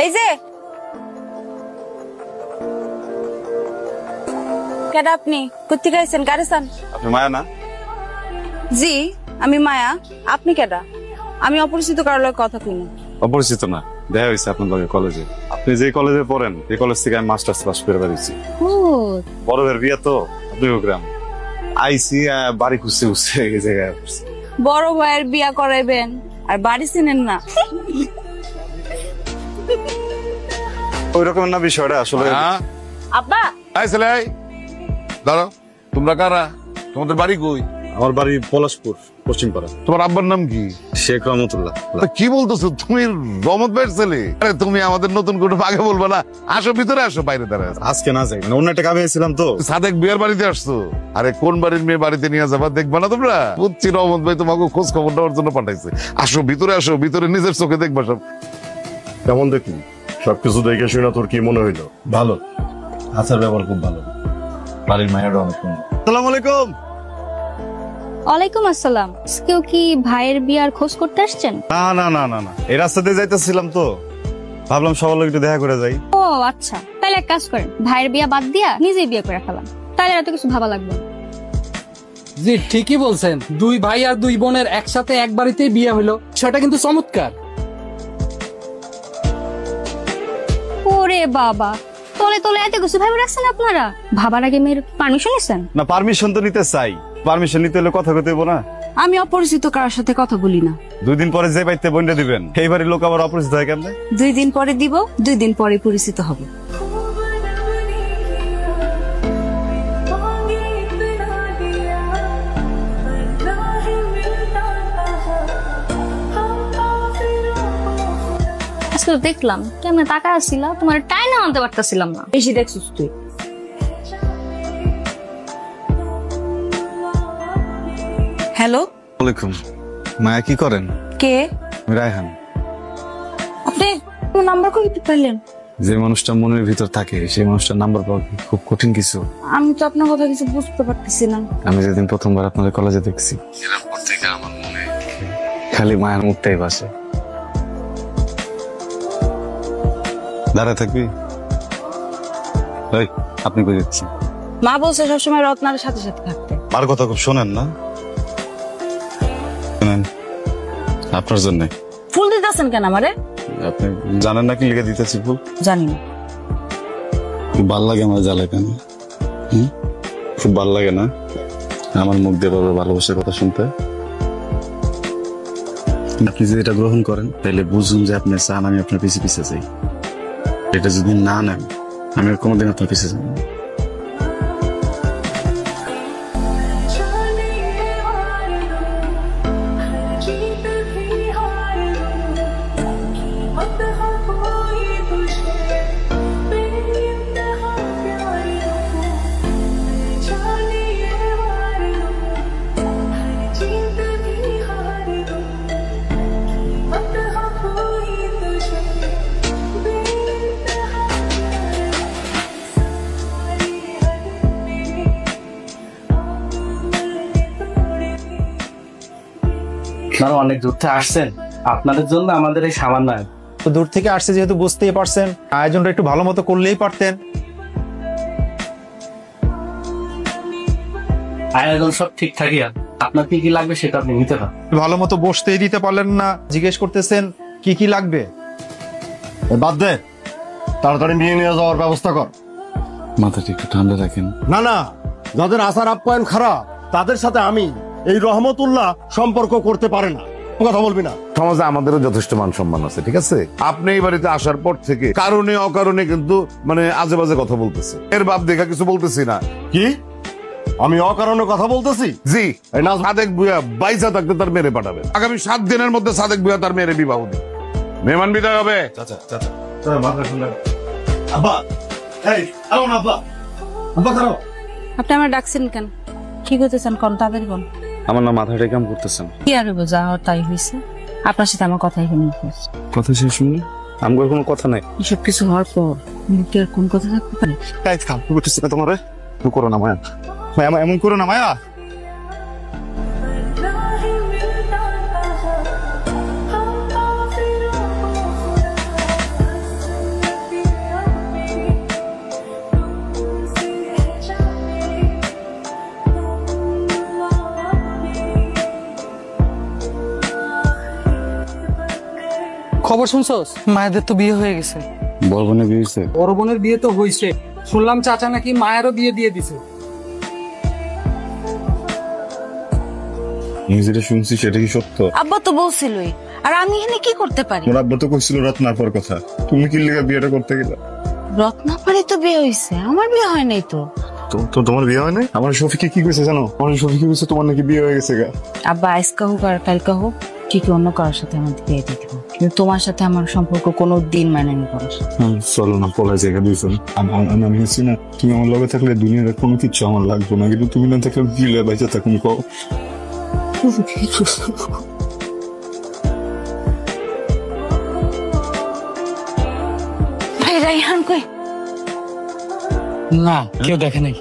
এই যে কেডা আপনি কোথেকে আইছেন গাড়িসান? আপনি মায়া না? জি আমি মায়া। আপনি কেডা? আমি অপরিচিত কারোর লগে কথা কই না। অপরিচিত না, দেখা হয়েছে আপনার লগে কলেজে। আপনি যে কলেজে পড়েন এই কলেজ থেকে আমি মাস্টার্স পাস করে বেরিয়েছি। বড় ভাইয়ের বিয়া তো আপনার গ্রাম আইসি, বাড়ি খুঁজতে খুঁজতে এই জায়গায়। বড় ভাইয়ের বিয়া করাইবেন আর বাড়ি চিনেন না? ওই রকম না বিষয়টা আসলে। আব্বা দাঁড়াও, তোমরা কারা? তোমাদের বাড়ি কই? আমার বাড়ি পলাশপুর, পশ্চিম পাড়া। তোমার আব্বার নাম কি? শেখ রহমতুল্লাহ। কি বলতেছো তুমি? রহমত ভাইয়ের ছেলে? আরে তুমি আমাদের নতুন করে আগে বলবা না? আসো ভিতরে আসো, বাইরে দাঁড়ায়। আজকে না যাই, মানে অন্য একটা কামে এসেছিলাম তো। সাদেক বিয়ার বাড়িতে আসছো? আরে কোন বাড়ির মেয়ে বাড়িতে নিয়ে যাবা দেখবা না তোমরা? বুঝছি রহমত ভাই তোমাকে খোঁজ খবর নেওয়ার জন্য পাঠাইছে। আসো ভিতরে আসো, ভিতরে নিজের চোখে দেখবা সব। কেমন দেখলি? সবকিছু দেখে শুনে তোর কি মনে হইলো? ভালো, আচার ব্যবহার খুব ভালো। বাড়ির মায়েরও অনেক সুন্দর। আসসালামু আলাইকুম। ওয়ালাইকুম আসসালাম। কেউ কি ভাইয়ের বিয়ার খোঁজ করতে আসছেন? না না না না না, এই রাস্তা দিয়ে যাইতেছিলাম তো, ভাবলাম সবার লোক একটু দেখা করে যাই। ও আচ্ছা, তাহলে এক কাজ করেন, ভাইয়ের বিয়া বাদ দিয়া নিজেই বিয়ে করে ফেলাম, তাহলে এত কিছু ভাবা লাগবে না। জি ঠিকই বলছেন, দুই ভাই আর দুই বোনের একসাথে এক বাড়িতেই বিয়ে হলো, সেটা কিন্তু চমৎকার। ওরে বাবা, তলে তলে এত কিছু ভাবে রাখছেন আপনারা। ভাবার আগে মেয়ের পারমিশন নিছেন? না, পারমিশন তো নিতে চাই। পারমিশন নিতে হলে কথা কইতে হইব না? আমি অপরিচিত কারোর সাথে কথা বলি না। 2 দিন পরে যে বাইতে বন্ডে দিবেন, সেই বাড়ির লোক আবার অপরিচিত হয় কেমনে? 2 দিন পরে দিব, 2 দিন পরে পরিচিত হব। আজকে দেখলাম কেমনে টাকা আসছিল, তোমার টাইম আনতে পারতেছিলাম না। বেশি দেখছিস তুই। হ্যালো। ওয়ালাইকুম। মায়া কি করেন? কে? আমি রায়হান। আপনি নাম্বার কই পেলেন? যে মানুষটা মনের ভিতর থাকে সেই মানুষটার নাম্বার পাওয়া কি খুব কঠিন কিছু? আমি তো আপনার কথা কিছু বুঝতে পারতেছি না। আমি যেদিন প্রথমবার আপনাদের কলেজে দেখছি, এরপর থেকে আমার মনে খালি মায়ের মুখটাই ভাসে। দাঁড়ায় থাকবি? আপনি কই যাচ্ছেন? মা বলছে সবসময় রত্নার সাথে সাথে থাকতে। মার কথা খুব শোনেন না? শোনেন, আপনার জন্য। ফুল দিতেছেন কেন আমারে? আপনি জানেন না কি লিখে দিতেছি ফুল? জানি না। ভাল লাগে আমার জ্বালায় কেন? খুব ভাল লাগে না আমার মুখ দিয়ে বাবা ভালোবাসার কথা শুনতে? আপনি যদি এটা গ্রহণ করেন তাহলে বুঝুন যে আপনি চান আমি আপনার পিছিয়ে পিছিয়ে যাই। এটা যদি না নেন আমি আর কোনোদিন আপনার পিছিয়ে যাব না। আপনারা অনেক দূর থেকে আসছেন, আপনাদের জন্য আমাদের এই সামান্য। তো দূর থেকে আসছে যেহেতু বুঝতেই পারছেন, আয়োজনটা একটু ভালো মতো করলেই পারতেন। আয়োজন সব ঠিকঠাকই আছে, আপনার কি কি লাগবে সেটা আপনি নিতে পারেন। ভালো মতো বসতেই দিতে পারলেন না, জিজ্ঞেস করতেছেন কি কি লাগবে। বাদ দে, তাড়াতাড়ি নিয়ে নিয়ে যাওয়ার ব্যবস্থা কর। মাথাটা একটু ঠান্ডা রাখেন। না না, যাদের আচার আপ্যায়ন খারাপ তাদের সাথে আমি এই রহমতুল্লাহ সম্পর্ক করতে পারে না। কথা বলবি না। সমাজে আমাদেরও যথেষ্ট মান সম্মান আছে, ঠিক আছে? আপনি এই বাড়িতে আসার পর থেকে কারণে অকারণে কিন্তু মানে আজে বাজে কথা বলতেছে। এর বাপ দেখা কিছু বলতেছি না। কি আমি অকারণে কথা বলতেছি? জি, এই না, সাদেক ভুয়া বাইসা থাকতে তার মেরে পাঠাবে। আগামী 7 দিনের মধ্যে সাদেক ভুয়া তার মেয়ের বিবাহ দিবে। মেহমান বিদায় হবে। চাচা চাচা আব্বা, এই আও না আব্বা, আব্বা খারাপ। আপনি আমার ডাকছেন কেন? কি করতেছেন কোন? তাদের কোন? আমার না মাথাটা কাম করতেছেন। কি আর যা হওয়ার তাই হয়েছে। আপনার সাথে আমার কথা এখানে শেষ। কথা শেষ শুনি? আমার কোনো কথা নাই। এসব কিছু হওয়ার পর মুখে আর কোন কথা থাকতে পারে? তাই কাম করতেছি না তোমারে। তুমি করো না মায়া, মায়া এমন করো না মায়া। খবর শুনছস? মায়েদের তো বিয়ে হয়ে গেছে। বড় বোনের বিয়ে হয়েছে? বড় বোনের বিয়ে তো হয়েছে, শুনলাম চাচা নাকি মায়েরও বিয়ে দিয়ে দিছে। আমি যেটা শুনছি সেটা কি সত্য? আব্বা তো বলছিলই, আর আমি এখানে কি করতে পারি? তোমার আব্বা তো কইছিল রত্নার পর কথা, তুমি কি লিগা বিয়েটা করতে গেলা? রত্নাপাড়ি তো বিয়ে হয়েছে, আমার বিয়ে হয় নাই তো। তো তোমার বিয়ে হয় নাই? আমার শফিকে কি কইছে জানো? আমার শফিকে কইছে তোমার নাকি বিয়ে হয়ে গেছে গা। আব্বা আজকা হোক আর কালকা হোক ঠিকই অন্য কারোর সাথে আমাদের বিয়ে দিয়ে দিব, কিন্তু তোমার সাথে আমার সম্পর্ক কোনো দিন মানে নি করার। চলো না পলাই জায়গা দুইজন। আমি আছি না, তুমি আমার লগে থাকলে দুনিয়ার কোনো কিছু আমার লাগবে না, কিন্তু তুমি না থাকলে দিলে বাইচা থাকুন কও। ভাই রাইহান কই? না, কেউ দেখে নাই।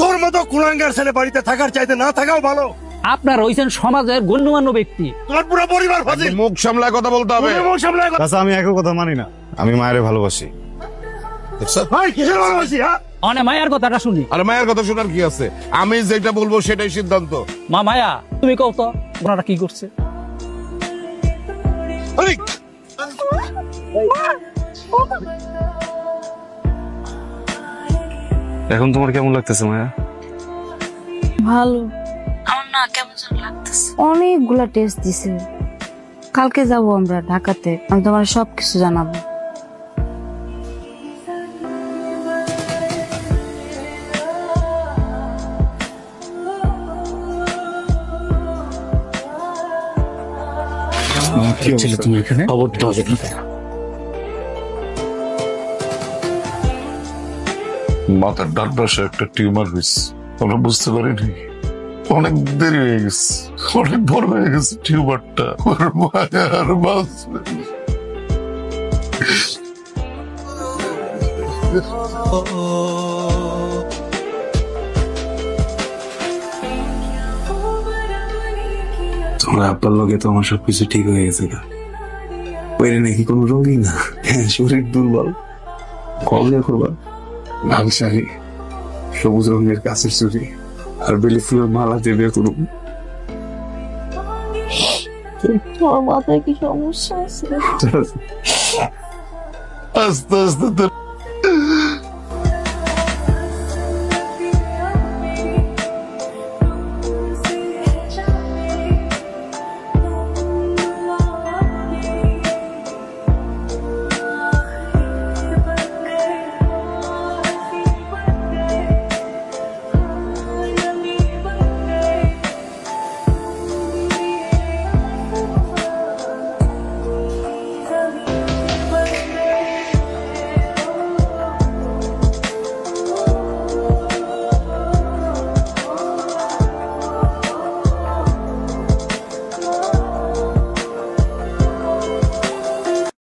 তোর মতো কুলাঙ্গার ছেলে বাড়িতে থাকার চাইতে না থাকাও ভালো। আপনার হইছেন সমাজের গণ্যমান্য ব্যক্তি। তোর পুরো পরিবার ফাজিল। মুখ সামলায় কথা বলতে হবে। মুখ সামলায় কথা। আচ্ছা আমি একই কথা মানি না, আমি মায়েরে ভালোবাসি। ভাই কিসের ভালোবাসি? অনে মায়ার কথাটা শুনি। আরে মায়ের কথা শোনার কি আছে? আমি যেটা বলবো সেটাই সিদ্ধান্ত। মা মায়া, তুমি কও তো ওনারা কি করছে? এখন তোমার কেমন লাগতেছে মায়া? ভালো। আমার না কেমন যেন লাগতেছে। অনেকগুলা টেস্ট দিছে, কালকে যাব আমরা ঢাকাতে, আমি তোমার সবকিছু জানাবো। তুমি এখানে মাথার ডান পাশে একটা টিউমার হয়েছে, আমরা বুঝতে পারিনি। অনেক দেরি হয়ে গেছে, অনেক বড় হয়ে গেছে টিউমারটা। ওর মায়া আর বাঁচবে না। তোমার আব্বার লগে তো আমার সবকিছু ঠিক হয়ে গেছে গা। ওইটা নাকি কোনো রোগী না, শরীর দুর্বল। কবে করবা? লাল শাড়ি, সবুজ রঙের কাছের চুড়ি আর বেলি ফুলের মালা দিয়ে বিয়ে করুন। তোমার মাথায় কি সমস্যা আছে? আস্তে আস্তে